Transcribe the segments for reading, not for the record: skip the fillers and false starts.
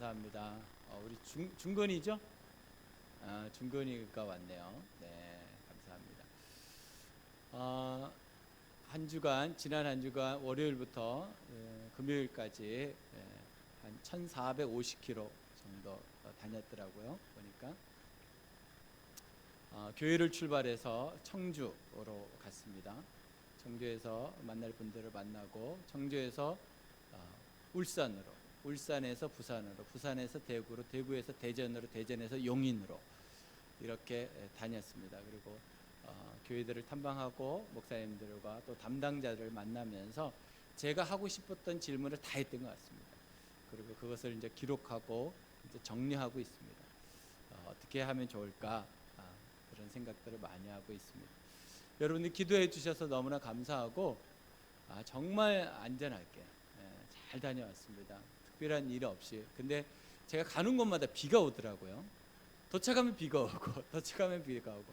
감사합니다. 우리 중건이죠? 중건이가 왔네요. 네, 감사합니다. 한 주간, 지난 한 주간 월요일부터 금요일까지 한 1450km 정도 다녔더라고요. 보니까 교회를 출발해서 청주로 갔습니다. 청주에서 만날 분들을 만나고, 청주에서 울산으로, 울산에서 부산으로, 부산에서 대구로, 대구에서 대전으로, 대전에서 용인으로 이렇게 다녔습니다. 그리고 교회들을 탐방하고 목사님들과 또 담당자들을 만나면서 제가 하고 싶었던 질문을 다 했던 것 같습니다. 그리고 그것을 이제 기록하고 이제 정리하고 있습니다. 어떻게 하면 좋을까, 그런 생각들을 많이 하고 있습니다. 여러분들 기도해 주셔서 너무나 감사하고, 정말 안전하게 잘 다녀왔습니다. 특별한 일 없이. 근데 제가 가는 곳마다 비가 오더라고요. 도착하면 비가 오고 도착하면 비가 오고,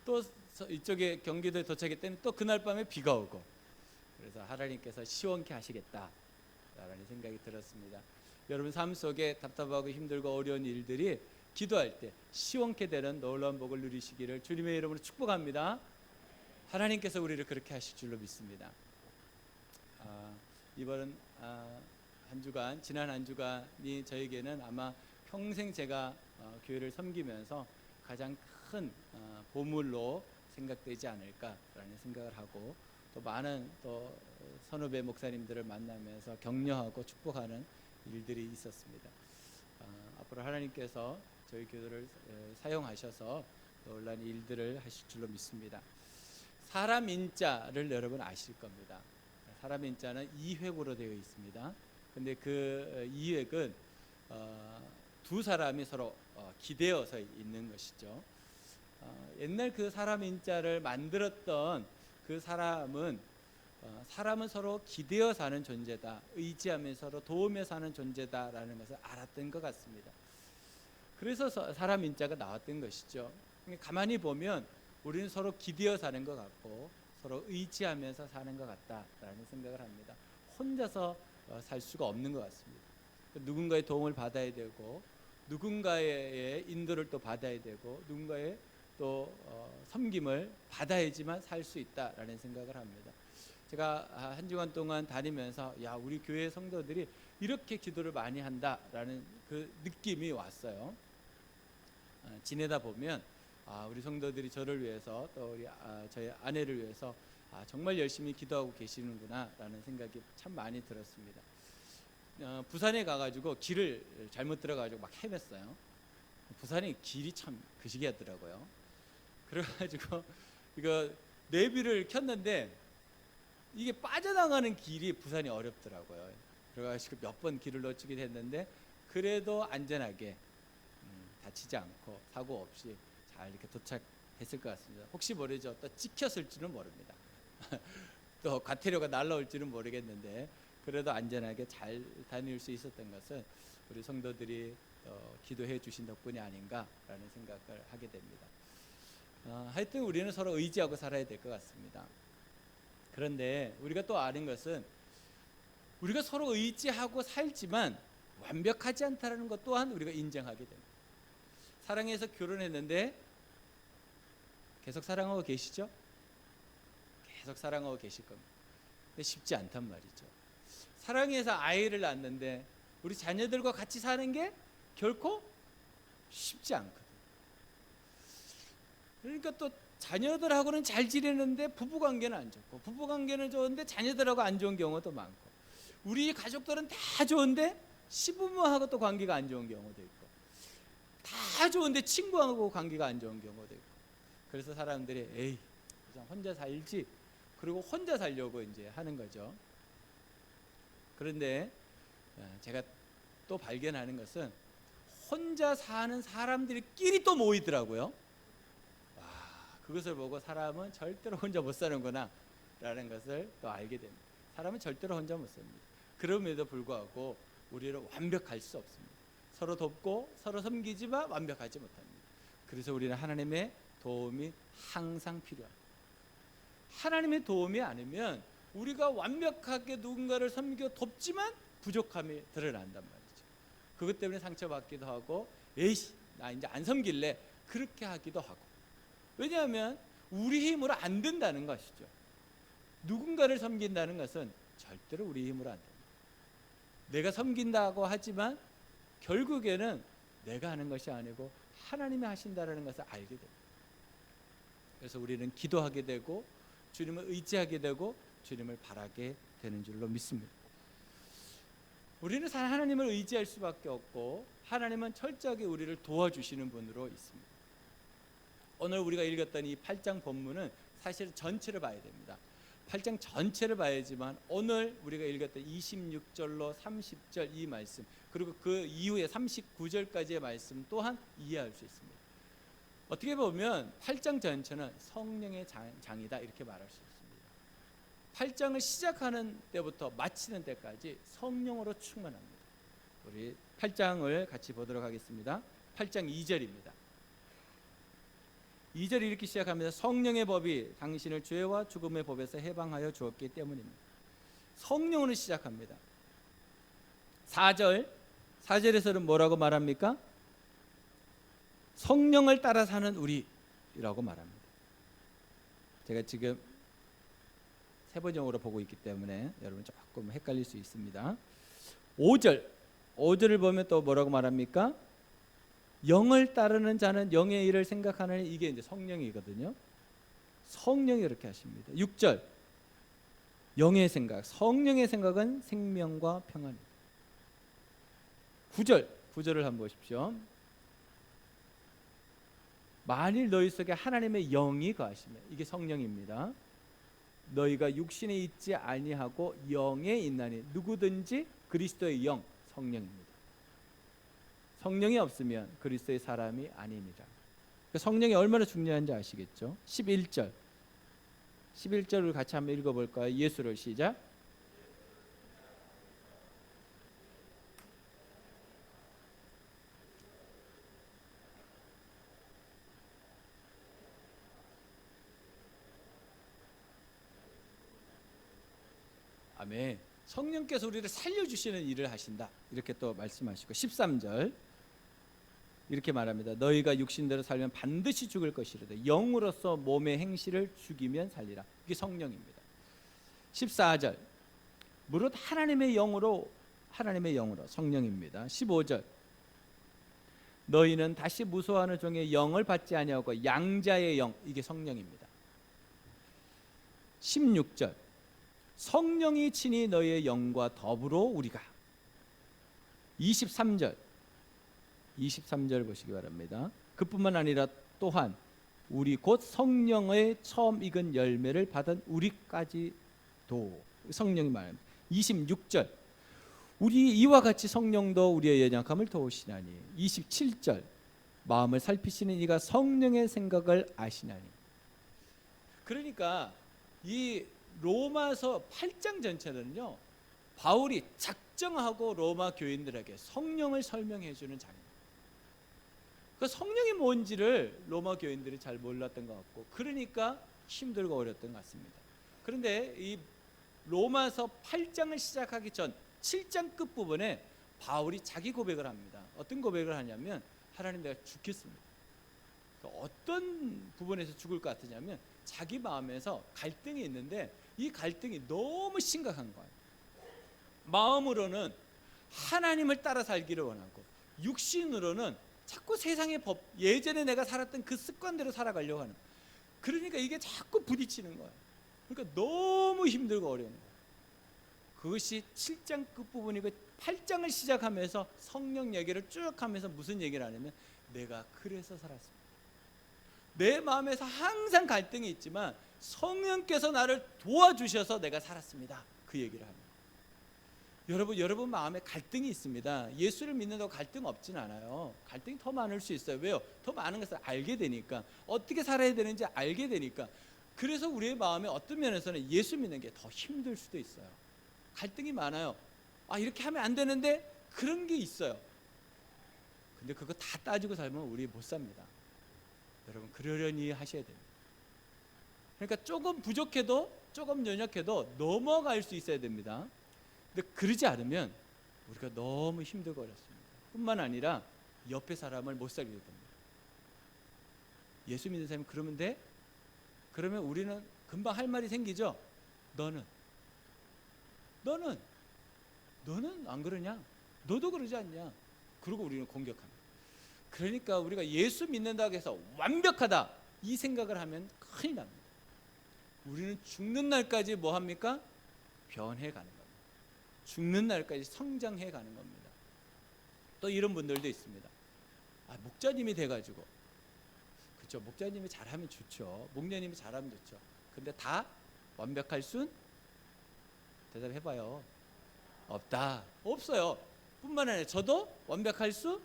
또 이쪽에 경기도에 도착했더니 또 그날 밤에 비가 오고, 그래서 하나님께서 시원케 하시겠다라는 생각이 들었습니다. 여러분 삶 속에 답답하고 힘들고 어려운 일들이 기도할 때 시원케 되는 놀라운 복을 누리시기를 주님의 이름으로 축복합니다. 하나님께서 우리를 그렇게 하실 줄로 믿습니다. 이번 한 주간, 지난 한 주간이 저에게는 아마 평생 제가 교회를 섬기면서 가장 큰 보물로 생각되지 않을까라는 생각을 하고, 또 많은 또 선후배 목사님들을 만나면서 격려하고 축복하는 일들이 있었습니다. 앞으로 하나님께서 저희 교회를 사용하셔서 놀라운 일들을 하실 줄로 믿습니다. 사람 인자를 여러분 아실 겁니다. 사람 인자는 2획으로 되어 있습니다. 근데 그 2획은 두 사람이 서로 기대어서 있는 것이죠. 옛날 그 사람 인자를 만들었던 그 사람은 서로 기대어 사는 존재다, 의지하며 서로 도우며 사는 존재다라는 것을 알았던 것 같습니다. 그래서 사람 인자가 나왔던 것이죠. 가만히 보면 우리는 서로 기대어 사는 것 같고 서로 의지하면서 사는 것 같다라는 생각을 합니다. 혼자서 살 수가 없는 것 같습니다. 누군가의 도움을 받아야 되고, 누군가의 인도를 또 받아야 되고, 누군가의 또 섬김을 받아야지만 살 수 있다라는 생각을 합니다. 제가 한 주간 동안 다니면서 우리 교회 성도들이 이렇게 기도를 많이 한다라는 그 느낌이 왔어요. 지내다 보면 우리 성도들이 저를 위해서, 또 우리 저희 아내를 위해서 정말 열심히 기도하고 계시는구나라는 생각이 참 많이 들었습니다. 부산에 가가지고 길을 잘못 들어가지고 막 헤맸어요. 부산이 길이 참 그시기하더라고요. 그래가지고 이거 내비를 켰는데 이게 빠져나가는 길이 부산이 어렵더라고요. 그래가지고 몇 번 길을 놓치긴 했는데, 그래도 안전하게 다치지 않고 사고 없이 잘 이렇게 도착했을 것 같습니다. 혹시 모르죠, 또 찍혔을지는 모릅니다. 또 과태료가 날라올지는 모르겠는데, 그래도 안전하게 잘 다닐 수 있었던 것은 우리 성도들이 기도해 주신 덕분이 아닌가라는 생각을 하게 됩니다. 하여튼 우리는 서로 의지하고 살아야 될 것 같습니다. 그런데 우리가 또 아는 것은, 우리가 서로 의지하고 살지만 완벽하지 않다는 것 또한 우리가 인정하게 됩니다. 사랑해서 결혼했는데 계속 사랑하고 계시죠? 계속 사랑하고 계실 겁니다. 근데 쉽지 않단 말이죠. 사랑해서 아이를 낳았는데 우리 자녀들과 같이 사는 게 결코 쉽지 않거든요. 그러니까 또 자녀들하고는 잘 지내는데 부부관계는 안 좋고, 부부관계는 좋은데 자녀들하고 안 좋은 경우도 많고, 우리 가족들은 다 좋은데 시부모하고 또 관계가 안 좋은 경우도 있고, 다 좋은데 친구하고 관계가 안 좋은 경우도 있고, 그래서 사람들이 그냥 혼자 살지, 그리고 혼자 살려고 이제 하는 거죠. 그런데 제가 또 발견하는 것은, 혼자 사는 사람들끼리 또 모이더라고요. 그것을 보고 사람은 절대로 혼자 못 사는구나 라는 것을 또 알게 됩니다. 사람은 절대로 혼자 못 삽니다. 그럼에도 불구하고 우리는 완벽할 수 없습니다. 서로 돕고 서로 섬기지만 완벽하지 못합니다. 그래서 우리는 하나님의 도움이 항상 필요합니다. 하나님의 도움이 아니면 우리가 완벽하게 누군가를 섬겨 돕지만 부족함이 드러난단 말이죠. 그것 때문에 상처받기도 하고 에이씨 나 이제 안 섬길래 그렇게 하기도 하고. 왜냐하면 우리 힘으로 안 된다는 것이죠. 누군가를 섬긴다는 것은 절대로 우리 힘으로 안 됩니다. 내가 섬긴다고 하지만 결국에는 내가 하는 것이 아니고 하나님이 하신다는 것을 알게 됩니다. 그래서 우리는 기도하게 되고 주님을 의지하게 되고 주님을 바라게 되는 줄로 믿습니다. 우리는 하나님을 의지할 수밖에 없고 하나님은 철저하게 우리를 도와주시는 분으로 있습니다. 오늘 우리가 읽었던 이 8장 본문은 사실 전체를 봐야 됩니다. 8장 전체를 봐야지만 오늘 우리가 읽었던 26절로 30절 이 말씀 그리고 그 이후에 39절까지의 말씀 또한 이해할 수 있습니다. 어떻게 보면 8장 전체는 성령의 장이다 이렇게 말할 수 있습니다. 8장을 시작하는 때부터 마치는 때까지 성령으로 충만합니다. 우리 8장을 같이 보도록 하겠습니다. 8장 2절입니다. 2절이 이렇게 시작합니다. 성령의 법이 당신을 죄와 죽음의 법에서 해방하여 주었기 때문입니다. 성령으로 시작합니다. 4절에서는 뭐라고 말합니까? 성령을 따라 사는 우리라고 말합니다. 제가 지금 세번역으로 보고 있기 때문에 여러분 조금 헷갈릴 수 있습니다. 5절을 보면 또 뭐라고 말합니까? 영을 따르는 자는 영의 일을 생각하는 이게 이제 성령이거든요. 성령이 이렇게 하십니다. 6절 영의 생각, 성령의 생각은 생명과 평안입니다. 9절을 한번 보십시오. 만일 너희 속에 하나님의 영이 거하시면 이게 성령입니다. 너희가 육신에 있지 아니하고 영에 있나니 누구든지 그리스도의 영, 성령입니다. 성령이 없으면 그리스도의 사람이 아니니라. 성령이 얼마나 중요한지 아시겠죠? 11절을 같이 한번 읽어볼까요? 예수를 시작. 아멘. 성령께서 우리를 살려주시는 일을 하신다 이렇게 또 말씀하시고 13절 이렇게 말합니다. 너희가 육신대로 살면 반드시 죽을 것이로되 영으로서 몸의 행실을 죽이면 살리라. 이게 성령입니다. 14절 무릇 하나님의 영으로 성령입니다. 15절 너희는 다시 무소하는 종의 영을 받지 아니하고 양자의 영 이게 성령입니다. 16절 성령이 친히 너희의 영과 더불어 우리가 23절 보시기 바랍니다. 그뿐만 아니라 또한 우리 곧 성령의 처음 익은 열매를 받은 우리까지도 성령이 말합니다. 26절 우리 이와 같이 성령도 우리의 연약함을 도우시나니 27절 마음을 살피시는 이가 성령의 생각을 아시나니. 그러니까 이 로마서 8장 전체는요 바울이 작정하고 로마 교인들에게 성령을 설명해 주는 장입니다. 그 성령이 뭔지를 로마 교인들이 잘 몰랐던 것 같고 그러니까 힘들고 어려웠던 것 같습니다. 그런데 이 로마서 8장을 시작하기 전 7장 끝부분에 바울이 자기 고백을 합니다. 어떤 고백을 하냐면 하나님 내가 죽겠습니다. 어떤 부분에서 죽을 것 같으냐면 자기 마음에서 갈등이 있는데 이 갈등이 너무 심각한 거예요. 마음으로는 하나님을 따라 살기를 원하고 육신으로는 자꾸 세상의 법, 예전에 내가 살았던 그 습관대로 살아가려고 하는. 그러니까 이게 자꾸 부딪히는 거예요. 그러니까 너무 힘들고 어려운 거예요. 그것이 7장 끝부분이고 8장을 시작하면서 성령 얘기를 쭉 하면서 무슨 얘기를 하냐면 내가 그래서 살았습니다. 내 마음에서 항상 갈등이 있지만 성령께서 나를 도와주셔서 내가 살았습니다. 그 얘기를 합니다. 여러분 마음에 갈등이 있습니다. 예수를 믿는다고 갈등 없진 않아요. 갈등이 더 많을 수 있어요. 왜요? 더 많은 것을 알게 되니까 어떻게 살아야 되는지 알게 되니까. 그래서 우리의 마음에 어떤 면에서는 예수 믿는 게 더 힘들 수도 있어요. 갈등이 많아요. 이렇게 하면 안 되는데 그런 게 있어요. 근데 그거 다 따지고 살면 우리 못 삽니다. 여러분 그러려니 하셔야 됩니다. 그러니까 조금 부족해도 조금 연약해도 넘어갈 수 있어야 됩니다. 근데 그러지 않으면 우리가 너무 힘들고 어렵습니다. 뿐만 아니라 옆에 사람을 못 살게 됩니다. 예수 믿는 사람이 그러면 돼? 그러면 우리는 금방 할 말이 생기죠. 너는 안 그러냐? 너도 그러지 않냐? 그리고 우리는 공격합니다. 그러니까 우리가 예수 믿는다고 해서 완벽하다 이 생각을 하면 큰일 납니다. 우리는 죽는 날까지 뭐 합니까? 변해 가는 겁니다. 죽는 날까지 성장해 가는 겁니다. 또 이런 분들도 있습니다. 목자님이 돼가지고, 그렇죠, 목자님이 잘하면 좋죠. 목녀님이 잘하면 좋죠. 근데 다 완벽할 순? 대답해봐요. 없다. 없어요. 뿐만 아니라 저도 완벽할 수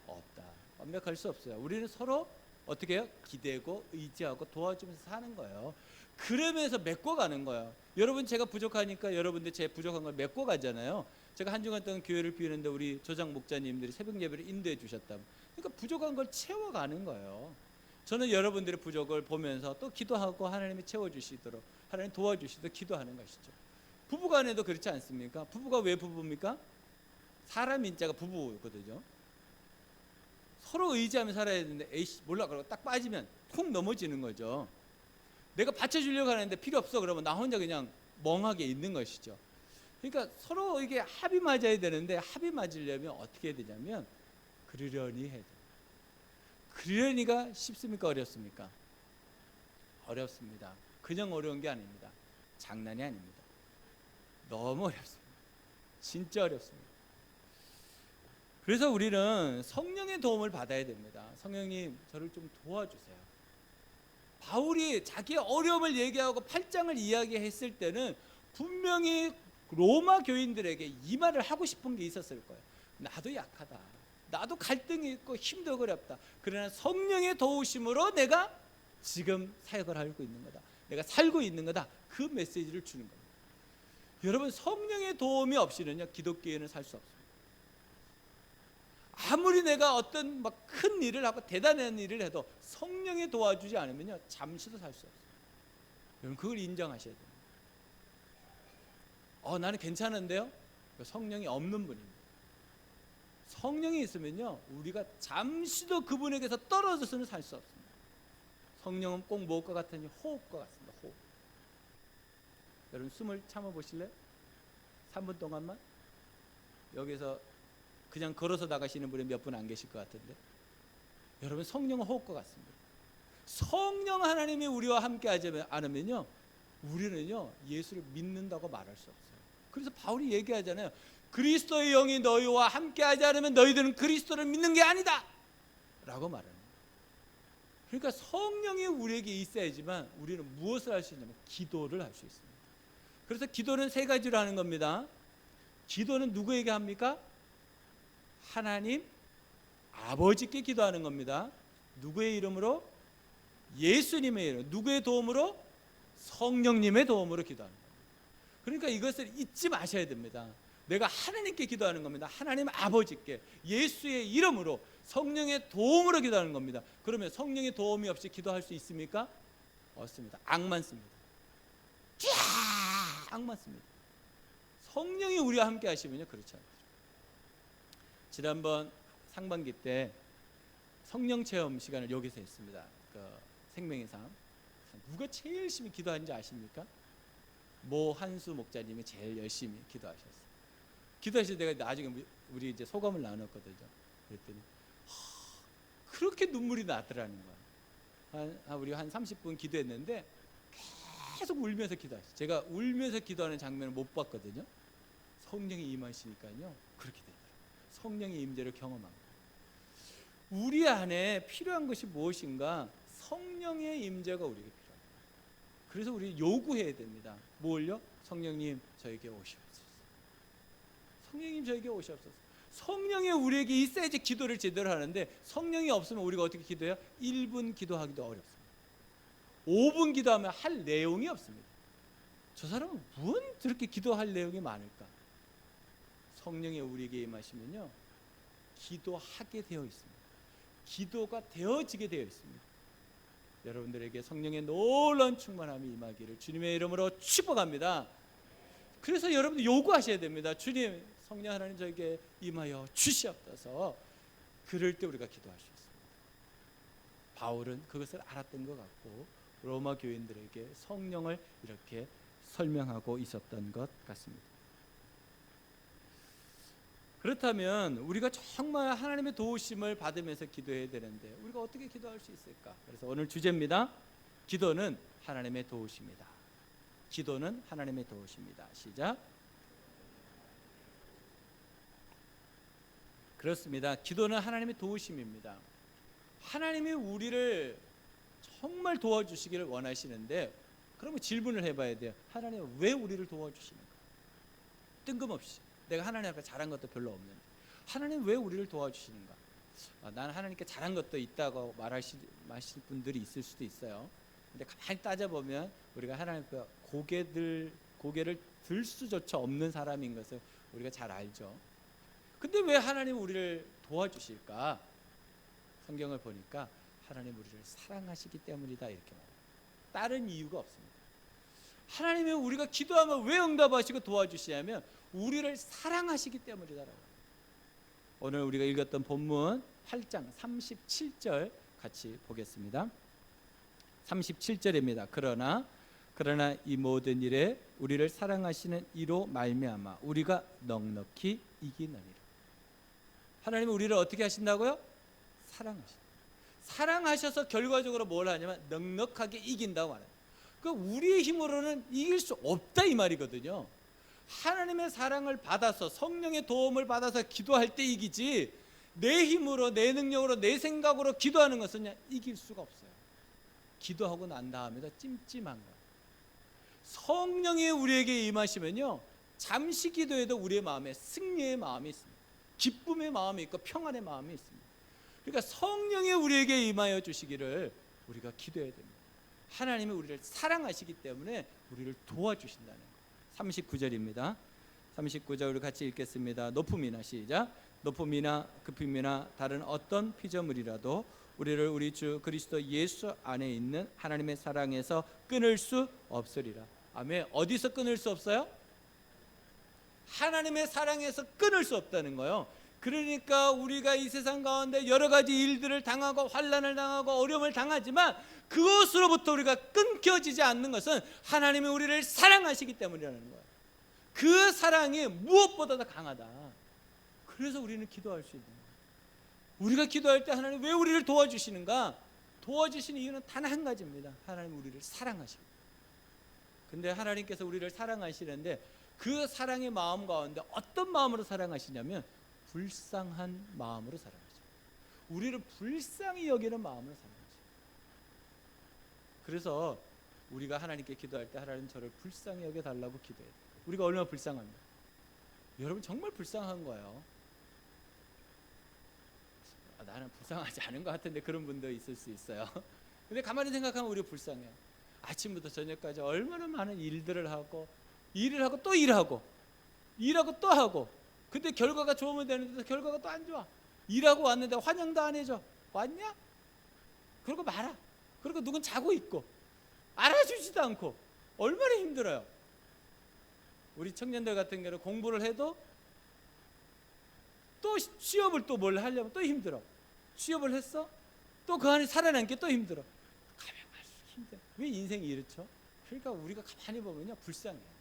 없다. 완벽할 수 없어요. 우리는 서로 어떻게 해요? 기대고 의지하고 도와주면서 사는 거예요. 그러면서 메꿔가는 거예요. 여러분, 제가 부족하니까 여러분들 제 부족한 걸 메꿔 가잖아요. 제가 한 주간 동안 교회를 비우는데 우리 조장 목자님들이 새벽 예배를 인도해 주셨다. 그러니까 부족한 걸 채워가는 거예요. 저는 여러분들의 부족을 보면서 또 기도하고 하나님이 채워주시도록, 하나님 도와주시도록 기도하는 것이죠. 부부간에도 그렇지 않습니까? 부부가 왜 부부입니까? 사람 인자가 부부거든요. 서로 의지하며 살아야 되는데 에이씨 몰라 그러고 딱 빠지면 툭 넘어지는 거죠. 내가 받쳐주려고 하는데 필요 없어 그러면 나 혼자 그냥 멍하게 있는 것이죠. 그러니까 서로 이게 합이 맞아야 되는데, 합이 맞으려면 어떻게 해야 되냐면 그러려니 해야 돼요. 그러려니가 쉽습니까? 어렵습니까? 어렵습니다. 그냥 어려운 게 아닙니다. 장난이 아닙니다. 너무 어렵습니다. 진짜 어렵습니다. 그래서 우리는 성령의 도움을 받아야 됩니다. 성령님 저를 좀 도와주세요. 바울이 자기의 어려움을 얘기하고 8장을 이야기했을 때는 분명히 로마 교인들에게 이 말을 하고 싶은 게 있었을 거예요. 나도 약하다. 나도 갈등이 있고 힘들고 어렵다. 그러나 성령의 도우심으로 내가 지금 사역을 하고 있는 거다. 내가 살고 있는 거다. 그 메시지를 주는 겁니다. 여러분, 성령의 도움이 없이는요, 기독교인은 살 수 없습니다. 아무리 내가 어떤 막 큰 일을 하고 대단한 일을 해도 성령이 도와주지 않으면요, 잠시도 살 수 없어요. 여러분, 그걸 인정하셔야 됩니다. 나는 괜찮은데요? 성령이 없는 분입니다. 성령이 있으면요, 우리가 잠시도 그분에게서 떨어져서는 살 수 없습니다. 성령은 꼭 무엇과 같으니 호흡과 같습니다. 호흡. 여러분, 숨을 참아보실래요? 3분 동안만. 여기서 그냥 걸어서 나가시는 분이 몇 분 안 계실 것 같은데, 여러분, 성령은 호흡과 같습니다. 성령 하나님이 우리와 함께 하지 않으면요, 우리는요 예수를 믿는다고 말할 수 없어요. 그래서 바울이 얘기하잖아요. 그리스도의 영이 너희와 함께 하지 않으면 너희들은 그리스도를 믿는 게 아니다 라고 말합니다. 그러니까 성령이 우리에게 있어야지만 우리는 무엇을 할 수 있냐면 기도를 할 수 있습니다. 그래서 기도는 세 가지로 하는 겁니다. 기도는 누구에게 합니까? 하나님 아버지께 기도하는 겁니다. 누구의 이름으로? 예수님의 이름. 누구의 도움으로? 성령님의 도움으로 기도하는 겁니다. 그러니까 이것을 잊지 마셔야 됩니다. 내가 하나님께 기도하는 겁니다. 하나님 아버지께 예수의 이름으로 성령의 도움으로 기도하는 겁니다. 그러면 성령의 도움이 없이 기도할 수 있습니까? 없습니다. 악만 씁니다. 악만 씁니다. 성령이 우리와 함께 하시면요, 그렇지 않죠. 지난번 상반기 때 성령 체험 시간을 여기서 했습니다. 생명의 삶. 누가 제일 열심히 기도하는지 아십니까? 한수 목자님이 제일 열심히 기도하셨어요. 기도하실 때가 나중에 우리 이제 소감을 나눴거든요. 그랬더니 그렇게 눈물이 나더라는 거예요. 우리 한 30분 기도했는데 계속 울면서 기도하셨어요. 제가 울면서 기도하는 장면을 못 봤거든요. 성령이 임하시니까요, 그렇게 되더라고요. 성령의 임재를 경험한 거예요. 우리 안에 필요한 것이 무엇인가? 성령의 임재가 우리에게 필요합니다. 그래서 우리 요구해야 됩니다. 뭘요? 성령님 저에게 오시옵소서. 성령님 저에게 오시옵소서. 성령이 우리에게 있어야지 기도를 제대로 하는데, 성령이 없으면 우리가 어떻게 기도해요? 1분 기도하기도 어렵습니다. 5분 기도하면 할 내용이 없습니다. 저 사람은 뭔 저렇게 기도할 내용이 많을까? 성령이 우리에게 임하시면요, 기도하게 되어 있습니다. 기도가 되어지게 되어 있습니다. 여러분들에게 성령의 놀라운 충만함이 임하기를 주님의 이름으로 축복합니다. 그래서 여러분들 요구하셔야 됩니다. 주님, 성령 하나님 저에게 임하여 주시옵소서. 그럴 때 우리가 기도할 수 있습니다. 바울은 그것을 알았던 것 같고 로마 교인들에게 성령을 이렇게 설명하고 있었던 것 같습니다. 그렇다면 우리가 정말 하나님의 도우심을 받으면서 기도해야 되는데 우리가 어떻게 기도할 수 있을까? 그래서 오늘 주제입니다. 기도는 하나님의 도우심이다. 기도는 하나님의 도우심이다. 시작. 그렇습니다. 기도는 하나님의 도우심입니다. 하나님이 우리를 정말 도와주시기를 원하시는데 그러면 질문을 해봐야 돼요. 하나님은 왜 우리를 도와주시는가? 뜬금없이 내가 하나님 앞에 잘한 것도 별로 없는데 하나님 왜 우리를 도와주시는가? 나는 하나님께 잘한 것도 있다고 말하실 분들이 있을 수도 있어요. 근데 가만히 따져보면 우리가 하나님 앞에 고개를 들 수조차 없는 사람인 것을 우리가 잘 알죠. 근데 왜 하나님 우리를 도와주실까? 성경을 보니까 하나님 우리를 사랑하시기 때문이다 이렇게 말해요. 다른 이유가 없습니다. 하나님이 우리가 기도하면 왜 응답하시고 도와주시냐면 우리를 사랑하시기 때문이다라고. 오늘 우리가 읽었던 본문 8장 37절 같이 보겠습니다. 37절입니다. 그러나 이 모든 일에 우리를 사랑하시는 이로 말미암아 우리가 넉넉히 이기느니라. 하나님은 우리를 어떻게 하신다고요? 사랑하셔서 결과적으로 뭘 하냐면 넉넉하게 이긴다고 말해요. 그러니까 우리의 힘으로는 이길 수 없다 이 말이거든요. 하나님의 사랑을 받아서 성령의 도움을 받아서 기도할 때 이기지 내 힘으로 내 능력으로 내 생각으로 기도하는 것은 그냥 이길 수가 없어요. 기도하고 난 다음에도 찜찜한 거예요. 성령이 우리에게 임하시면요 잠시 기도해도 우리의 마음에 승리의 마음이 있습니다. 기쁨의 마음이 있고 평안의 마음이 있습니다. 그러니까 성령이 우리에게 임하여 주시기를 우리가 기도해야 됩니다. 하나님이 우리를 사랑하시기 때문에 우리를 도와주신다는 거예요. 39절입니다. 39절 우리 같이 읽겠습니다. 높음이나 시작. 높음이나 급임이나 다른 어떤 피조물이라도 우리를 우리 주 그리스도 예수 안에 있는 하나님의 사랑에서 끊을 수 없으리라. 아멘. 어디서 끊을 수 없어요? 하나님의 사랑에서 끊을 수 없다는 거예요. 그러니까 우리가 이 세상 가운데 여러 가지 일들을 당하고 환난을 당하고 어려움을 당하지만 그것으로부터 우리가 끊겨지지 않는 것은 하나님이 우리를 사랑하시기 때문이라는 거예요. 그 사랑이 무엇보다도 강하다. 그래서 우리는 기도할 수 있는 거예요. 우리가 기도할 때 하나님 왜 우리를 도와주시는가? 도와주시는 이유는 단 한 가지입니다. 하나님 우리를 사랑하시기. 근데 하나님께서 우리를 사랑하시는데 그 사랑의 마음 가운데 어떤 마음으로 사랑하시냐면 불쌍한 마음으로 사랑하시죠. 우리를 불쌍히 여기는 마음으로 사랑하시죠. 그래서 우리가 하나님께 기도할 때 하나님 저를 불쌍히 여겨달라고 기도해요. 우리가 얼마나 불쌍합니까? 여러분 정말 불쌍한 거예요. 나는 불쌍하지 않은 것 같은데 그런 분도 있을 수 있어요. 근데 가만히 생각하면 우리 불쌍해요. 아침부터 저녁까지 얼마나 많은 일들을 하고 일을 하고 또 일하고 일하고 또 하고 근데 결과가 좋으면 되는데 결과가 또 안 좋아. 일하고 왔는데 환영도 안 해줘. 왔냐? 그러고 말아. 그리고 누군 자고 있고 알아주지도 않고 얼마나 힘들어요. 우리 청년들 같은 경우는 공부를 해도 또 취업을 또 뭘 하려면 또 힘들어. 취업을 했어? 또 그 안에 살아남기 또 힘들어. 가면 갈수록 힘들어. 왜 인생이 이렇죠? 그러니까 우리가 가만히 보면요 불쌍해요.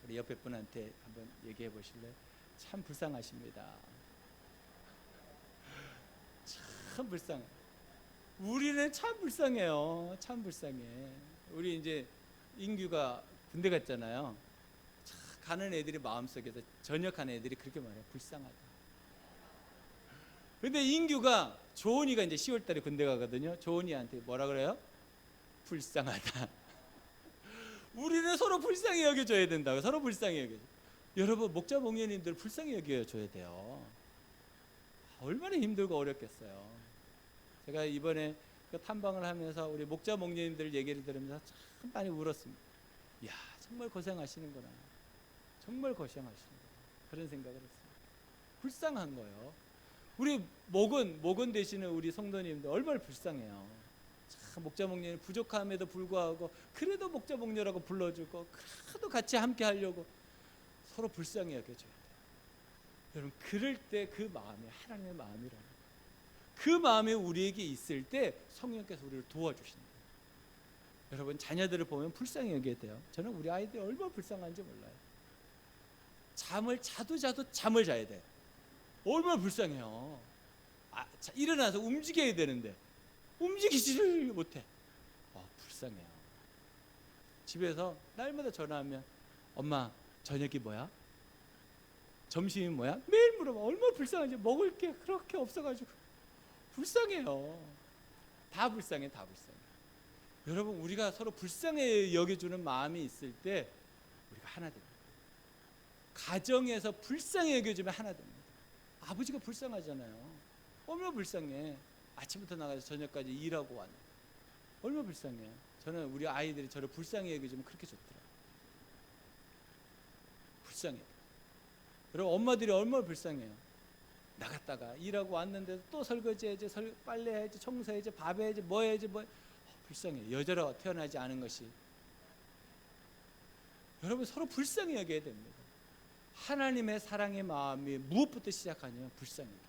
우리 옆에 분한테 한번 얘기해 보실래요? 참 불쌍하십니다. 참 불쌍해. 우리는 참 불쌍해요. 참 불쌍해. 우리 이제 인규가 군대 갔잖아요. 가는 애들이 마음속에서 전역하는 애들이 그렇게 말해요. 불쌍하다. 근데 인규가 조은이가 이제 10월 달에 군대 가거든요. 조은이한테 뭐라 그래요? 불쌍하다. 우리는 서로 불쌍히 여겨줘야 된다고. 서로 불쌍히 여겨줘. 여러분 목자 목녀님들 불쌍히 여겨줘야 돼요. 얼마나 힘들고 어렵겠어요. 제가 이번에 그 탐방을 하면서 우리 목자 목녀님들 얘기를 들으면서 참 많이 울었습니다. 이야 정말 고생하시는구나. 정말 고생하시는구나. 그런 생각을 했습니다. 불쌍한 거예요. 우리 목원 되시는 우리 성도님들 얼마나 불쌍해요. 참 목자 목녀님 부족함에도 불구하고 그래도 목자 목녀라고 불러주고 그래도 같이 함께 하려고 서로 불쌍히 여겨줘야 돼요. 여러분, 그럴 때 그 마음이 하나님의 마음이라는 거예요. 그 마음이 우리에게 있을 때 성령께서 우리를 도와주신다. 여러분, 자녀들을 보면 불쌍히 여겨야 돼요. 저는 우리 아이들이 얼마나 불쌍한지 몰라요. 잠을 자도 잠을 자야 돼요. 얼마나 불쌍해요. 일어나서 움직여야 되는데 움직이지를 못해. 불쌍해요. 집에서 날마다 전화하면 엄마 저녁이 뭐야? 점심이 뭐야? 매일 물어봐. 얼마나 불쌍한지. 먹을 게 그렇게 없어가지고 불쌍해요. 다 불쌍해. 여러분, 우리가 서로 불쌍해 여겨주는 마음이 있을 때 우리가 하나 됩니다. 가정에서 불쌍해 여겨주면 하나 됩니다. 아버지가 불쌍하잖아요. 얼마나 불쌍해. 아침부터 나가서 저녁까지 일하고 왔는데 얼마나 불쌍해. 저는 우리 아이들이 저를 불쌍히 여겨주면 그렇게 좋더라고요. 불쌍해. 여러분, 엄마들이 얼마나 불쌍해요. 나갔다가 일하고 왔는데 또 설거지 해야지, 빨래 해야지, 청소해야지, 밥 해야지, 뭐 해야지, 불쌍해. 여자로 태어나지 않은 것이. 여러분, 서로 불쌍히 여겨야 됩니다. 하나님의 사랑의 마음이 무엇부터 시작하냐면 불쌍해요.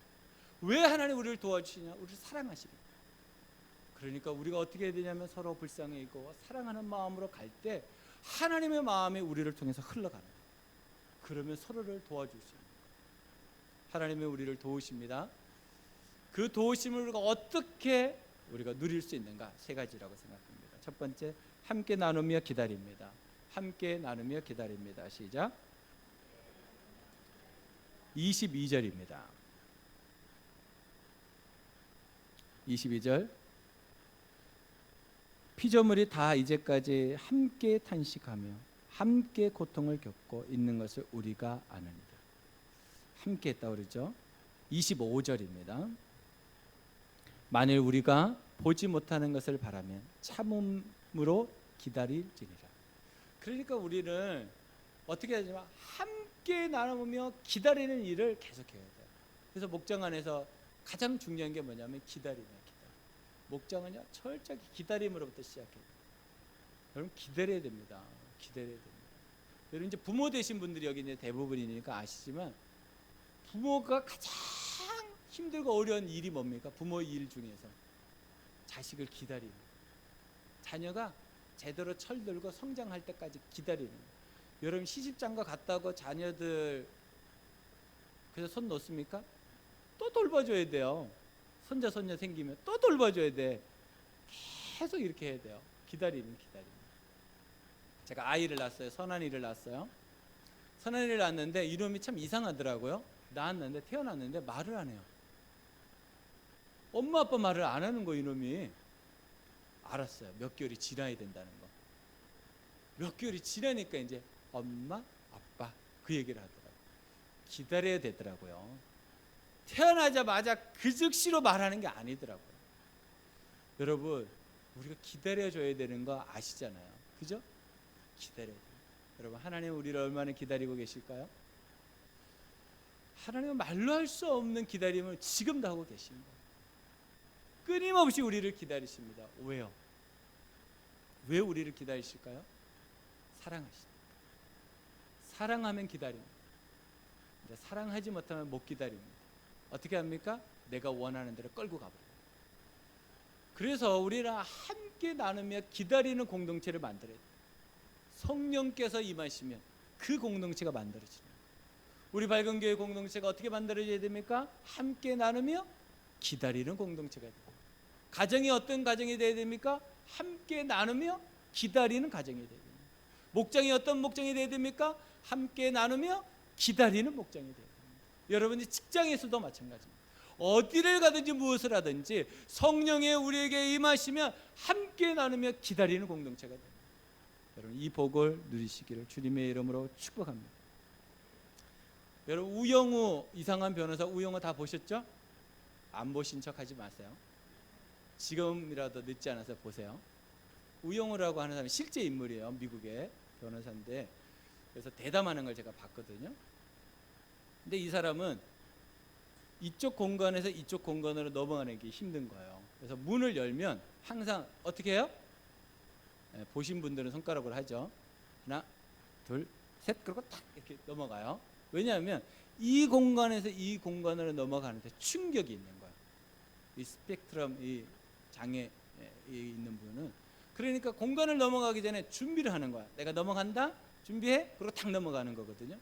왜 하나님 우리를 도와주시냐? 우리를 사랑하시니까. 그러니까 우리가 어떻게 해야 되냐면 서로 불쌍히 여기고 사랑하는 마음으로 갈 때 하나님의 마음이 우리를 통해서 흘러가는 거예요. 그러면 서로를 도와줄 수 있는 거예요. 하나님이 우리를 도우십니다. 그 도우심을 우리가 어떻게 우리가 누릴 수 있는가? 세 가지라고 생각합니다. 첫 번째, 함께 나누며 기다립니다. 함께 나누며 기다립니다. 시작. 22절입니다. 22절. 피조물이 다 이제까지 함께 탄식하며 함께 고통을 겪고 있는 것을 우리가 아느니라. 함께 했다 그러죠. 25절입니다. 만일 우리가 보지 못하는 것을 바라면 참음으로 기다릴지니라. 그러니까 우리는 어떻게 하냐면 함께 나누며 기다리는 일을 계속해야 돼요. 그래서 목장 안에서 가장 중요한 게 뭐냐면 기다림이에요. 목장은요, 철저히 기다림으로부터 시작해요. 여러분, 기다려야 됩니다. 여러분, 이제 부모 되신 분들이 여기 이제 대부분이니까 아시지만 부모가 가장 힘들고 어려운 일이 뭡니까? 부모 일 중에서 자식을 기다리는, 자녀가 제대로 철들고 성장할 때까지 기다리는. 여러분, 시집장가 갔다고 자녀들 그래서 손 놓습니까? 또 돌봐줘야 돼요. 손자 손녀 생기면 또 돌봐줘야 돼. 계속 이렇게 해야 돼요. 기다리는. 제가 아이를 낳았어요. 선한이를 낳았어요. 선한이를 낳았는데 이놈이 참 이상하더라고요. 낳았는데 태어났는데 말을 안 해요. 엄마 아빠 말을 안 하는 거. 이놈이. 알았어요. 몇 개월이 지나야 된다는 거. 몇 개월이 지나니까 이제 엄마 아빠 그 얘기를 하더라고요. 기다려야 되더라고요. 태어나자마자 그 즉시로 말하는 게 아니더라고요. 여러분, 우리가 기다려줘야 되는 거 아시잖아요. 그죠? 기다려야 돼요. 여러분, 하나님 우리를 얼마나 기다리고 계실까요? 하나님은 말로 할 수 없는 기다림을 지금도 하고 계십니다. 끊임없이 우리를 기다리십니다. 왜요? 왜 우리를 기다리실까요? 사랑하시니까. 사랑하면 기다립니다. 사랑하지 못하면 못 기다립니다. 어떻게 합니까? 내가 원하는 대로 끌고 가버려요. 그래서 우리는 함께 나누며 기다리는 공동체를 만들어야 돼요. 성령께서 임하시면 그 공동체가 만들어지는 거예요. 우리 밝은 교회 공동체가 어떻게 만들어져야 됩니까? 함께 나누며 기다리는 공동체가 돼요. 가정이 어떤 가정이 돼야 됩니까? 함께 나누며 기다리는 가정이 돼야 됩니다. 목장이 어떤 목장이 돼야 됩니까? 함께 나누며 기다리는 목장이 돼야 됩니다. 여러분이 직장에서도 마찬가지입니다. 어디를 가든지 무엇을 하든지 성령의 우리에게 임하시면 함께 나누며 기다리는 공동체가 됩니다. 여러분, 이 복을 누리시기를 주님의 이름으로 축복합니다. 여러분, 우영우 이상한 변호사, 우영우 다 보셨죠? 안 보신 척 하지 마세요. 지금이라도 늦지 않아서 보세요. 우영우라고 하는 사람이 실제 인물이에요. 미국의 변호사인데, 그래서 대담하는 걸 제가 봤거든요. 근데 이 사람은 이쪽 공간에서 이쪽 공간으로 넘어가는 게 힘든 거예요. 그래서 문을 열면 항상 어떻게 해요? 보신 분들은 손가락으로 하죠. 하나, 둘, 셋 그러고 탁 이렇게 넘어가요. 왜냐하면 이 공간에서 이 공간으로 넘어가는데 충격이 있는 거예요. 이 스펙트럼 이 장애에 있는 분은 그러니까 공간을 넘어가기 전에 준비를 하는 거야. 내가 넘어간다. 준비해. 그리고 탁 넘어가는 거거든요.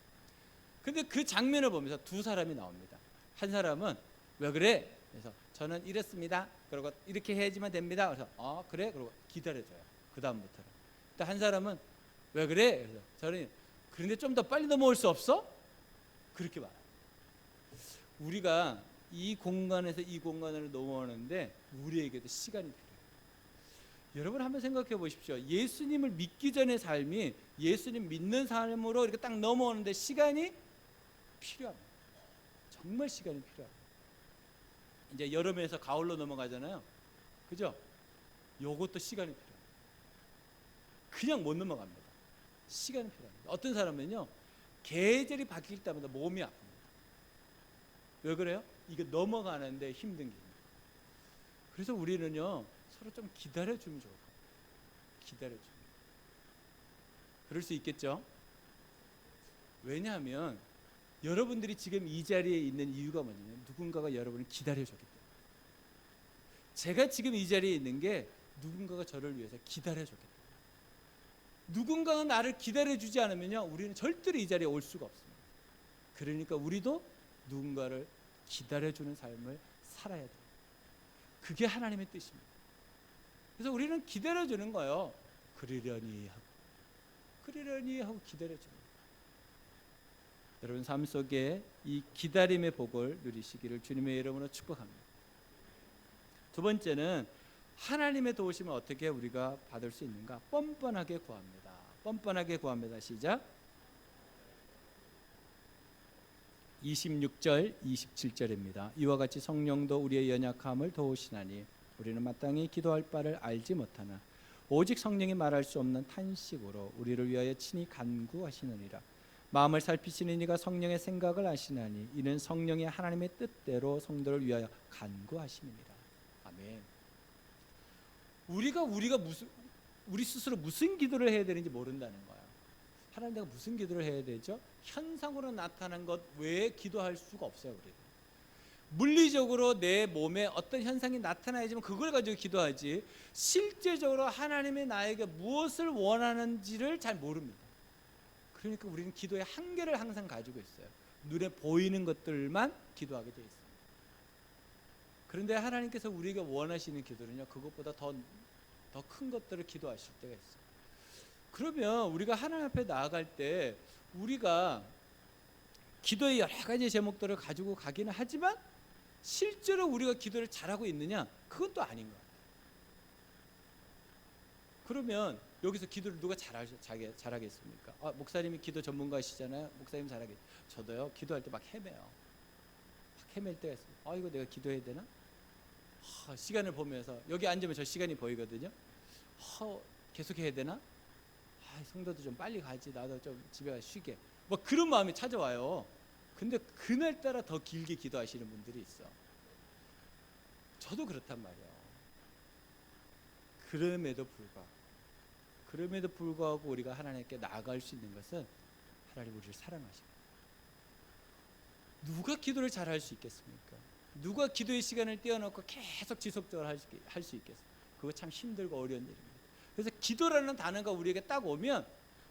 근데 그 장면을 보면서 두 사람이 나옵니다. 한 사람은 왜 그래? 그래서 저는 이랬습니다. 그리고 이렇게 해야지만 됩니다. 그래서 그래? 그리고 기다려줘요. 그 다음부터는. 또 한 사람은 왜 그래? 그래서 저는 그런데 좀 더 빨리 넘어올 수 없어? 그렇게 말해요. 우리가 이 공간에서 이 공간으로 넘어오는데 우리에게도 시간이 필요해요. 여러분 한번 생각해 보십시오. 예수님을 믿기 전의 삶이 예수님 믿는 삶으로 이렇게 딱 넘어오는데 시간이 필요합니다. 정말 시간이 필요합니다. 이제 여름에서 가을로 넘어가잖아요. 그죠? 요것도 시간이 필요해요. 그냥 못 넘어갑니다. 시간이 필요합니다. 어떤 사람은요, 계절이 바뀔 때마다 몸이 아픕니다. 왜 그래요? 이게 넘어가는데 힘든 게. 그래서 우리는요, 서로 좀 기다려주면 좋을 거예요. 기다려주면. 그럴 수 있겠죠? 왜냐하면 여러분들이 지금 이 자리에 있는 이유가 뭐냐면 누군가가 여러분을 기다려줬기 때문에. 제가 지금 이 자리에 있는 게 누군가가 저를 위해서 기다려줬기 때문에. 누군가가 나를 기다려주지 않으면요, 우리는 절대로 이 자리에 올 수가 없습니다. 그러니까 우리도 누군가를 기다려주는 삶을 살아야 돼요. 그게 하나님의 뜻입니다. 그래서 우리는 기다려주는 거예요. 그러려니 하고 기다려주는 거예요. 여러분 삶 속에 이 기다림의 복을 누리시기를 주님의 이름으로 축복합니다. 두 번째는 하나님의 도우심을 어떻게 우리가 받을 수 있는가? 뻔뻔하게 구합니다. 뻔뻔하게 구합니다. 시작. 26절 27절입니다. 이와 같이 성령도 우리의 연약함을 도우시나니 우리는 마땅히 기도할 바를 알지 못하나 오직 성령이 말할 수 없는 탄식으로 우리를 위하여 친히 간구하시느니라. 마음을 살피시는 이가 성령의 생각을 아시나니 이는 성령이 하나님의 뜻대로 성도를 위하여 간구하심이니라. 아멘. 우리 스스로 무슨 기도를 해야 되는지 모른다는 거예요. 하나님, 내가 무슨 기도를 해야 되죠? 현상으로 나타난 것 외에 기도할 수가 없어요. 우리가 물리적으로 내 몸에 어떤 현상이 나타나야지만 그걸 가지고 기도하지, 실제적으로 하나님이 나에게 무엇을 원하는지를 잘 모릅니다. 그러니까 우리는 기도의 한계를 항상 가지고 있어요. 눈에 보이는 것들만 기도하게 되어 있습니다. 그런데 하나님께서 우리에게 원하시는 기도는요, 그것보다 더 큰 것들을 기도하실 때가 있어요. 그러면 우리가 하나님 앞에 나아갈 때 우리가 기도의 여러 가지 제목들을 가지고 가기는 하지만 실제로 우리가 기도를 잘하고 있느냐? 그건 또 아닌 것 같아요. 그러면 여기서 기도를 누가 잘하겠습니까? 목사님이 기도 전문가시잖아요. 목사님 잘하겠죠. 저도요, 기도할 때 막 헤매요. 막 헤맬 때가 있어요. 이거 내가 기도해야 되나? 시간을 보면서 여기 앉으면 저 시간이 보이거든요. 계속 해야 되나? 성도도 좀 빨리 가지. 나도 좀 집에 가서 쉬게. 뭐 그런 마음이 찾아와요. 근데 그날따라 더 길게 기도하시는 분들이 있어. 저도 그렇단 말이에요. 그럼에도 불구하고 우리가 하나님께 나아갈 수 있는 것은 하나님 우리를 사랑하십니다. 누가 기도를 잘할 수 있겠습니까? 누가 기도의 시간을 떼어놓고 계속 지속적으로 할 수 있겠습니까? 그거 참 힘들고 어려운 일입니다. 그래서 기도라는 단어가 우리에게 딱 오면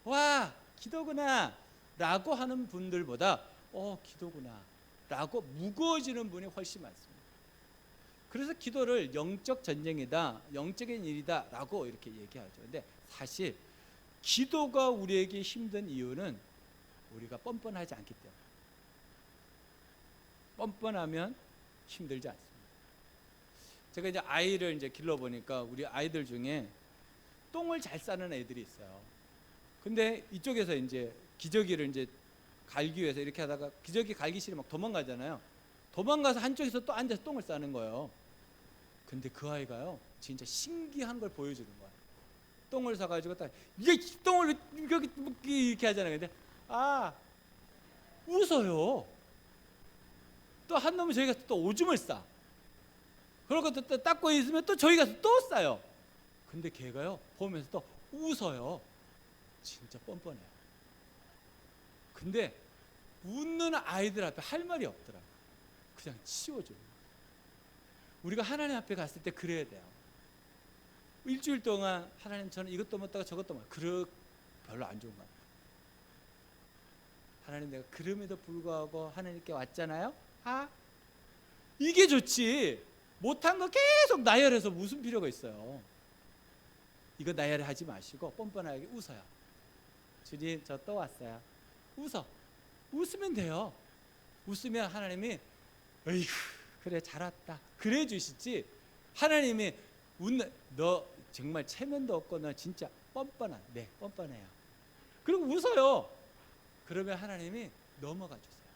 와, 기도구나 라고 하는 분들보다 기도구나 라고 무거워지는 분이 훨씬 많습니다. 그래서 기도를 영적 전쟁이다, 영적인 일이다 라고 이렇게 얘기하죠. 근데 사실 기도가 우리에게 힘든 이유는 우리가 뻔뻔하지 않기 때문에. 뻔뻔하면 힘들지 않습니다. 제가 이제 아이를 이제 길러보니까 우리 아이들 중에 똥을 잘 싸는 애들이 있어요. 근데 이쪽에서 이제 기저귀를 이제 갈기 위해서 이렇게 하다가 기저귀 갈기 싫으면 막 도망가잖아요. 도망가서 한쪽에서 또 앉아서 똥을 싸는 거예요. 근데 그 아이가요, 진짜 신기한 걸 보여주는 거예요. 똥을 사가지고 딱 이게 똥을 이렇게 하잖아요. 근데 웃어요. 또 한 놈은 저희 가서 또 오줌을 싸. 그러고 또 닦고 있으면 또 저희 가서 또 싸요. 근데 걔가요, 보면서 또 웃어요. 진짜 뻔뻔해요. 근데 웃는 아이들 앞에 할 말이 없더라고요. 그냥 치워줘요. 우리가 하나님 앞에 갔을 때 그래야 돼요. 일주일 동안 하나님 저는 이것도 못하고 저것도 못 별로 안 좋은 것 같아요. 하나님 내가 그럼에도 불구하고 하나님께 왔잖아요. 이게 좋지. 못한 거 계속 나열해서 무슨 필요가 있어요. 이거 나열하지 마시고 뻔뻔하게 웃어요. 주님 저 또 왔어요. 웃으면 돼요. 웃으면 하나님이 어이구 그래 잘 왔다 그래 주시지. 하나님이 너 정말 체면도 없고 너 진짜 뻔뻔해. 뻔뻔해요. 그리고 웃어요. 그러면 하나님이 넘어가 주세요.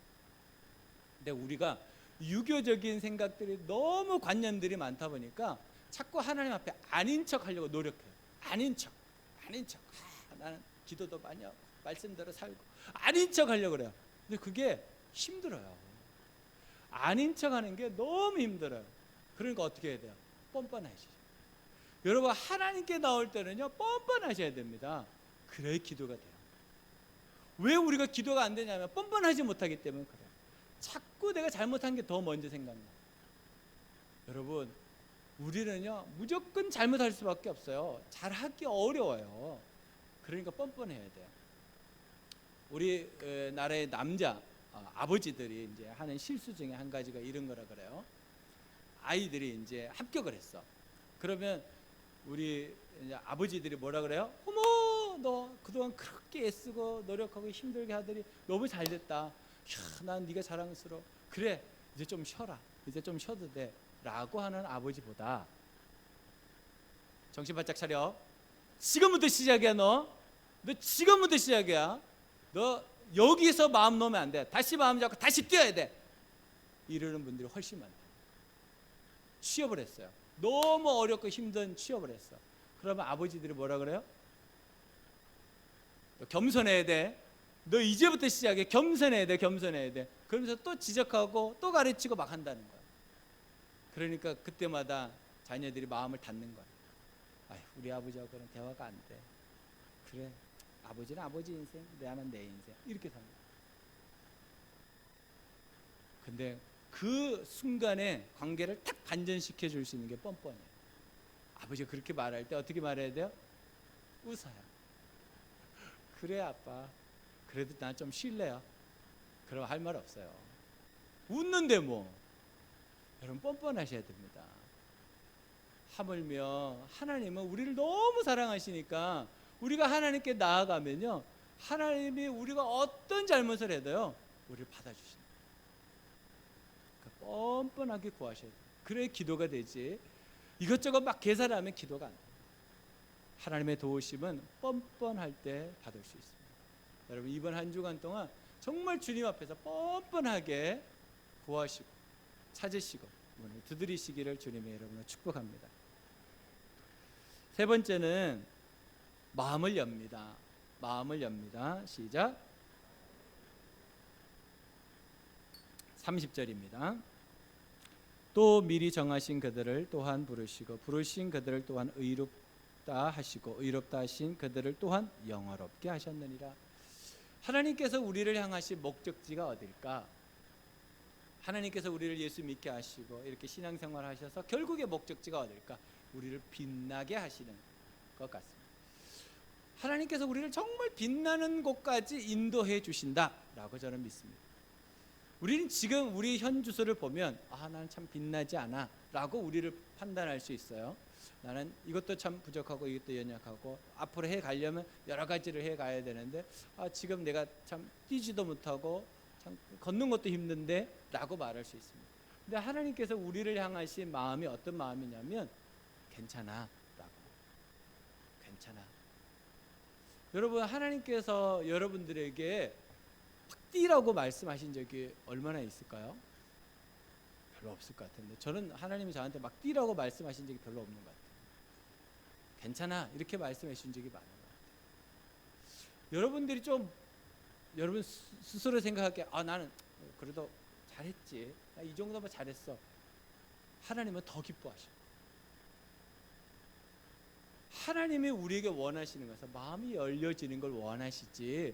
근데 우리가 유교적인 생각들이 너무 관념들이 많다 보니까 자꾸 하나님 앞에 아닌 척 하려고 노력해요. 아닌 척. 나는 기도도 많이 하고 말씀대로 살고 아닌 척 하려고 그래요. 근데 그게 힘들어요. 아닌 척 하는 게 너무 힘들어요. 그러니까 어떻게 해야 돼요? 뻔뻔하시죠. 여러분 하나님께 나올 때는요 뻔뻔하셔야 됩니다. 그래야 기도가 돼요. 왜 우리가 기도가 안 되냐면 뻔뻔하지 못하기 때문에 그래요. 자꾸 내가 잘못한 게 더 먼저 생각나요. 여러분 우리는요 무조건 잘못할 수밖에 없어요. 잘하기 어려워요. 그러니까 뻔뻔해야 돼요. 우리 나라의 남자 아버지들이 이제 하는 실수 중에 한 가지가 이런 거라 그래요. 아이들이 이제 합격을 했어. 그러면 우리 이제 아버지들이 뭐라 그래요? 어머 너 그동안 그렇게 애쓰고 노력하고 힘들게 하더니 너무 잘됐다. 난 네가 자랑스러워. 그래 이제 좀 쉬어라. 이제 좀 쉬어도 돼 라고 하는 아버지보다 정신 바짝 차려. 지금부터 시작이야. 너 지금부터 시작이야. 너 여기서 마음 놓으면 안 돼. 다시 마음 잡고 다시 뛰어야 돼. 이러는 분들이 훨씬 많다. 취업을 했어요. 너무 어렵고 힘든 취업을 했어. 그러면 아버지들이 뭐라 그래요? 너 겸손해야 돼. 너 이제부터 시작해. 겸손해야 돼. 그러면서 또 지적하고 또 가르치고 막 한다는 거야. 그러니까 그때마다 자녀들이 마음을 닫는 거야. 우리 아버지하고는 대화가 안 돼. 그래 아버지는 아버지 인생, 나는 내 인생 이렇게 사는 거야. 근데 그 순간에 관계를 탁 반전시켜 줄 수 있는 게 뻔뻔해요. 아버지가 그렇게 말할 때 어떻게 말해야 돼요? 웃어요. 그래 아빠 그래도 난 좀 쉴래요. 그럼 할 말 없어요. 웃는데 뭐. 여러분 뻔뻔하셔야 됩니다. 하물며 하나님은 우리를 너무 사랑하시니까 우리가 하나님께 나아가면요 하나님이 우리가 어떤 잘못을 해도요 우리를 받아주신다. 그러니까 뻔뻔하게 구하셔야 돼요. 그래 기도가 되지. 이것저것 막 계산하면 기도가 안 돼요. 하나님의 도우심은 뻔뻔할 때 받을 수 있습니다. 여러분 이번 한 주간 동안 정말 주님 앞에서 뻔뻔하게 구하시고 찾으시고 문을 두드리시기를 주님의 이름으로 축복합니다. 세 번째는 마음을 엽니다. 마음을 엽니다. 시작. 30절입니다. 또 미리 정하신 그들을 또한 부르시고 부르신 그들을 또한 의롭다 하시고 의롭다 하신 그들을 또한 영화롭게 하셨느니라. 하나님께서 우리를 향하신 목적지가 어딜까? 하나님께서 우리를 예수 믿게 하시고 이렇게 신앙생활 하셔서 결국의 목적지가 어딜까? 우리를 빛나게 하시는 것 같습니다. 하나님께서 우리를 정말 빛나는 곳까지 인도해 주신다라고 저는 믿습니다. 우리는 지금 우리 현 주소를 보면 나는 참 빛나지 않아 라고 우리를 판단할 수 있어요. 나는 이것도 참 부족하고 이것도 연약하고 앞으로 해 가려면 여러 가지를 해 가야 되는데 지금 내가 참 뛰지도 못하고 참 걷는 것도 힘든데 라고 말할 수 있습니다. 근데 하나님께서 우리를 향하신 마음이 어떤 마음이냐면 괜찮아 라고. 괜찮아. 여러분 하나님께서 여러분들에게 막 뛰라고 말씀하신 적이 얼마나 있을까요? 별로 없을 것 같은데 저는 하나님이 저한테 막 뛰라고 말씀하신 적이 별로 없는 것 같아요. 괜찮아 이렇게 말씀해 주신 적이 많은 것 같아요. 여러분들이 좀 여러분 스스로 생각하기에 나는 그래도 잘했지. 나 이 정도면 잘했어. 하나님은 더 기뻐하셔. 하나님이 우리에게 원하시는 것은 마음이 열려지는 걸 원하시지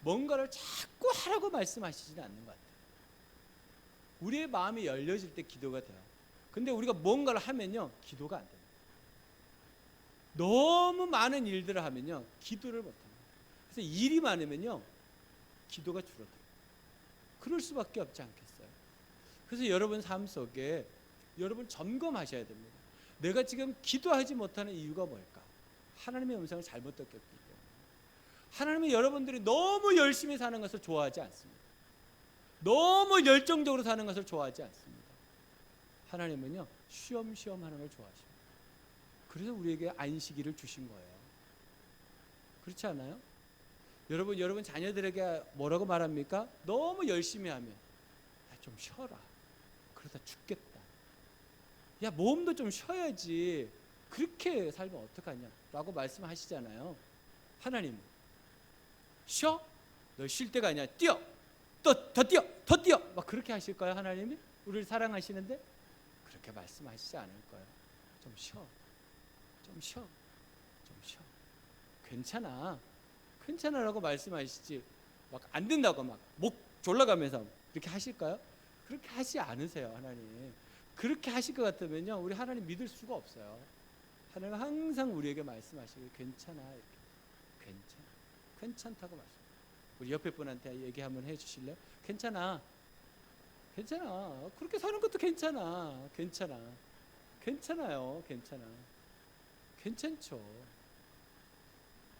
뭔가를 자꾸 하라고 말씀하시지는 않는 것 같아요. 우리의 마음이 열려질 때 기도가 돼요. 근데 우리가 뭔가를 하면요, 기도가 안 됩니다. 너무 많은 일들을 하면요, 기도를 못합니다. 그래서 일이 많으면요, 기도가 줄어들어요. 그럴 수밖에 없지 않겠어요? 그래서 여러분 삶 속에 여러분 점검하셔야 됩니다. 내가 지금 기도하지 못하는 이유가 뭘까? 하나님의 음성을 잘못 듣기 때문에. 하나님이 여러분들이 너무 열심히 사는 것을 좋아하지 않습니다. 너무 열정적으로 사는 것을 좋아하지 않습니다. 하나님은요, 쉬엄쉬엄 하는 걸 좋아하십니다. 그래서 우리에게 안식일을 주신 거예요. 그렇지 않아요? 여러분 자녀들에게 뭐라고 말합니까? 너무 열심히 하면 야, 좀 쉬어라. 그러다 죽겠다. 야, 몸도 좀 쉬어야지. 그렇게 살면 어떡하냐? 라고 말씀하시잖아요. 하나님, 쉬어? 너 쉴 때가 아니야. 뛰어! 더 뛰어! 더 뛰어! 막 그렇게 하실까요? 하나님이? 우리를 사랑하시는데? 그렇게 말씀하시지 않을 거예요. 좀 쉬어. 좀 쉬어. 좀 쉬어. 괜찮아. 괜찮아라고 말씀하시지. 막 안 된다고 막 목 졸라가면서 그렇게 하실까요? 그렇게 하지 않으세요, 하나님. 그렇게 하실 것 같으면요, 우리 하나님 믿을 수가 없어요. 하나님 항상 우리에게 말씀하시길 괜찮아, 이렇게. 괜찮아. 괜찮다고 말씀. 우리 옆에 분한테 얘기 한번 해주실래요? 괜찮아. 괜찮아. 그렇게 사는 것도 괜찮아. 괜찮아. 괜찮아요. 괜찮아. 괜찮죠.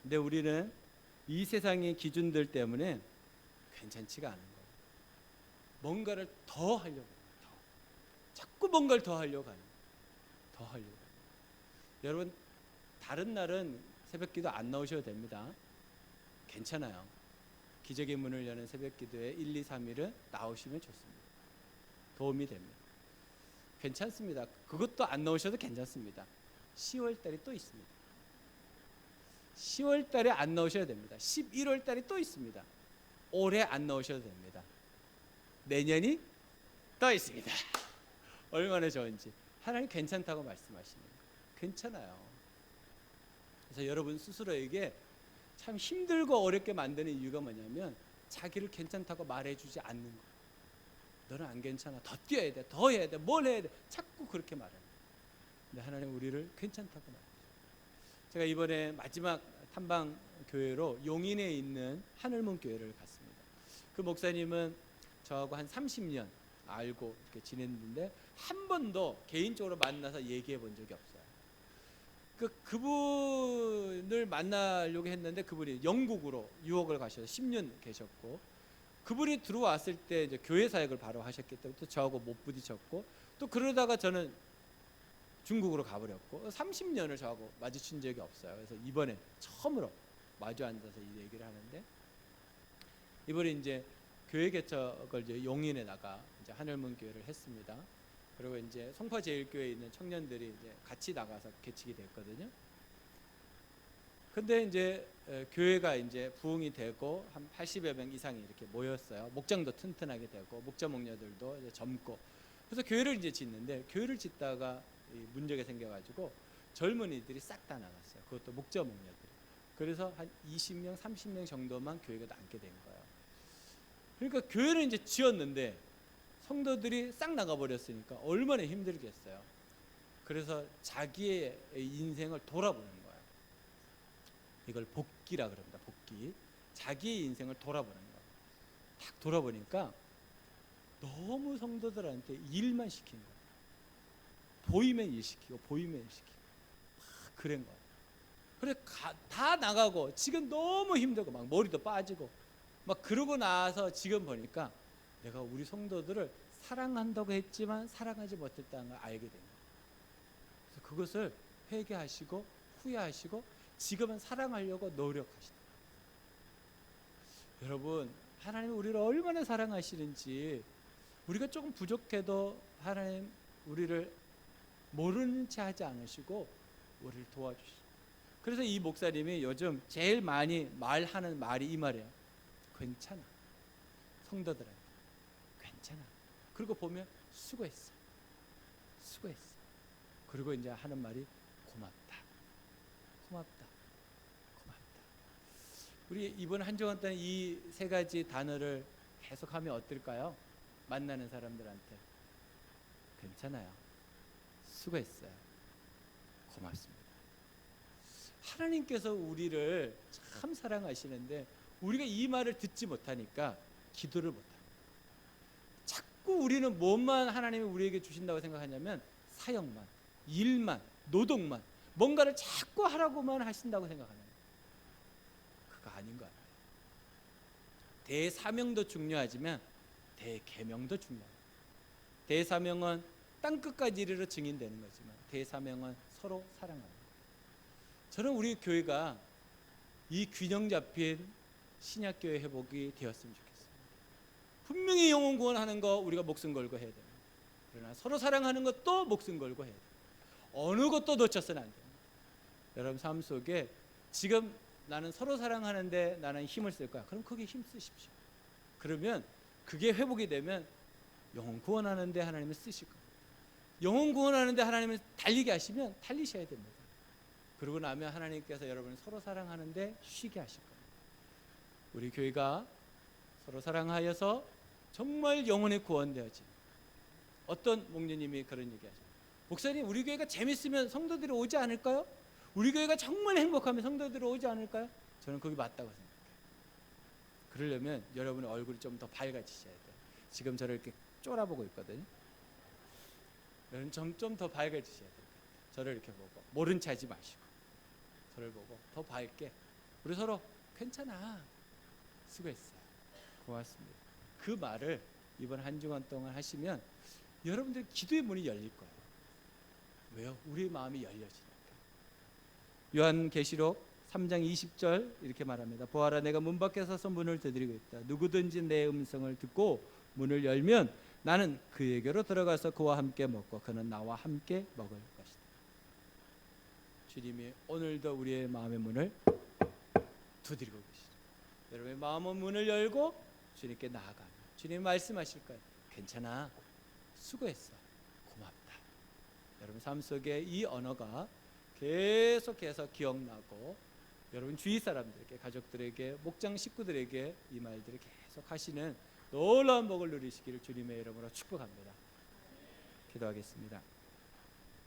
근데 우리는 이 세상의 기준들 때문에 괜찮지가 않은 거예요. 뭔가를 더 하려고 해요. 자꾸 뭔가를 더 하려고 하는 거예요. 더 하려고 해요. 여러분, 다른 날은 새벽기도 안 나오셔도 됩니다. 괜찮아요. 기적의 문을 여는 새벽기도에 1, 2, 3일은 나오시면 좋습니다. 도움이 됩니다. 괜찮습니다. 그것도 안 나오셔도 괜찮습니다. 10월 달이 또 있습니다. 10월 달에 안 나오셔도 됩니다. 11월 달이 또 있습니다. 올해 안 나오셔도 됩니다. 내년이 또 있습니다. 얼마나 좋은지. 하나님 괜찮다고 말씀하시는 거예요. 괜찮아요. 그래서 여러분 스스로에게 참 힘들고 어렵게 만드는 이유가 뭐냐면 자기를 괜찮다고 말해주지 않는 거예요. 너는 안 괜찮아. 더 뛰어야 돼. 더 해야 돼. 뭘 해야 돼. 자꾸 그렇게 말해요. 근데 하나님 우리를 괜찮다고 말해요. 제가 이번에 마지막 탐방 교회로 용인에 있는 하늘문 교회를 갔습니다. 그 목사님은 저하고 한 30년 알고 이렇게 지냈는데 한 번도 개인적으로 만나서 얘기해 본 적이 없어요. 그분을 만나려고 했는데 그분이 영국으로 유학을 가셔서 10년 계셨고, 그분이 들어왔을 때 이제 교회 사역을 바로 하셨기 때문에 또 저하고 못 부딪혔고, 또 그러다가 저는 중국으로 가버렸고 30년을 저하고 마주친 적이 없어요. 그래서 이번에 처음으로 마주 앉아서 이 얘기를 하는데, 이번에 이제 교회 개척을 이제 용인에다가 이제 하늘문 교회를 했습니다. 그리고 이제 송파제일교회에 있는 청년들이 이제 같이 나가서 개척이 됐거든요. 근데 이제 교회가 이제 부흥이 되고 한 80여 명 이상이 이렇게 모였어요. 목장도 튼튼하게 되고 목자 목녀들도 이제 젊고, 그래서 교회를 이제 짓는데, 교회를 짓다가 문제가 생겨가지고 젊은이들이 싹 다 나갔어요. 그것도 목자 목녀들. 그래서 한 20명, 30명 정도만 교회가 남게 된 거예요. 그러니까 교회를 이제 지었는데 성도들이 싹 나가버렸으니까 얼마나 힘들겠어요. 그래서 자기의 인생을 돌아보는 거예요. 이걸 복기라 그럽니다. 복기. 자기의 인생을 돌아보는 거예요. 딱 돌아보니까 너무 성도들한테 일만 시킨 거예요. 보이면 일 시키고 보이면 일 시키고 막 그런 거예요. 그래 다 나가고 지금 너무 힘들고 막 머리도 빠지고 막 그러고 나서 지금 보니까 내가 우리 성도들을 사랑한다고 했지만 사랑하지 못했다는 걸 알게 된 거예요. 그래서 그것을 회개하시고 후회하시고 지금은 사랑하려고 노력하시다. 여러분, 하나님이 우리를 얼마나 사랑하시는지, 우리가 조금 부족해도 하나님 우리를 모르는 채 하지 않으시고 우리를 도와주시고. 그래서 이 목사님이 요즘 제일 많이 말하는 말이 이 말이에요. 괜찮아. 성도들한테 괜찮아. 그리고 보면 수고했어. 수고했어. 그리고 이제 하는 말이 고맙다. 고맙다. 고맙다. 우리 이번 한 주간 동안 이 세 가지 단어를 계속하면 어떨까요? 만나는 사람들한테 괜찮아요. 수고했어요. 고맙습니다. 하나님께서 우리를 참 사랑하시는데 우리가 이 말을 듣지 못하니까 기도를 못합니다. 자꾸 우리는 뭐만 하나님이 우리에게 주신다고 생각하냐면 사역만, 일만, 노동만, 뭔가를 자꾸 하라고만 하신다고 생각하는 거예요. 그거 아닌 거 알아요. 대사명도 중요하지만 대계명도 중요해요. 대사명은 땅끝까지 이르러 증인되는 거지만 대사명은 서로 사랑하는 거예요. 저는 우리 교회가 이 균형 잡힌 신약교회 회복이 되었으면 좋겠습니다. 분명히 영혼 구원하는 거 우리가 목숨 걸고 해야 돼요. 그러나 서로 사랑하는 것도 목숨 걸고 해야 돼요. 어느 것도 놓쳐서는 안 돼요. 여러분 삶 속에 지금 나는 서로 사랑하는데 나는 힘을 쓸 거야. 그럼 거기에 힘 쓰십시오. 그러면 그게 회복이 되면 영혼 구원하는데 하나님은 쓰실 겁니다. 영혼 구원하는데 하나님은 달리게 하시면 달리셔야 됩니다. 그러고 나면 하나님께서 여러분을 서로 사랑하는데 쉬게 하실 겁니다. 우리 교회가 서로 사랑하여서 정말 영혼의 구원되어진 어떤 목사님이 그런 얘기하죠. 목사님, 우리 교회가 재밌으면 성도들이 오지 않을까요? 우리 교회가 정말 행복하면 성도들이 오지 않을까요? 저는 그게 맞다고 생각해요. 그러려면 여러분의 얼굴이 좀 더 밝아지셔야 돼요. 지금 저를 이렇게 쫄아보고 있거든요. 여러분 좀 더 밝아지셔야 돼요. 저를 이렇게 보고 모른 체 하지 마시고 저를 보고 더 밝게 우리 서로 괜찮아, 수고했어요, 고맙습니다. 그 말을 이번 한 주간 동안 하시면 여러분들 기도의 문이 열릴 거예요. 왜요? 우리의 마음이 열려지니까. 요한계시록 3장 20절 이렇게 말합니다. 보아라, 내가 문 밖에 서서 문을 두드리고 있다. 누구든지 내 음성을 듣고 문을 열면 나는 그에게로 들어가서 그와 함께 먹고 그는 나와 함께 먹을 것이다. 주님이 오늘도 우리의 마음의 문을 두드리고 계시죠. 여러분의 마음의 문을 열고 주님께 나아가면 주님 말씀하실 거예요. 괜찮아, 수고했어, 고맙다. 여러분 삶 속에 이 언어가 계속해서 기억나고 여러분 주위 사람들에게, 가족들에게, 목장 식구들에게 이 말들을 계속 하시는 놀라운 복을 누리시기를 주님의 이름으로 축복합니다. 기도하겠습니다.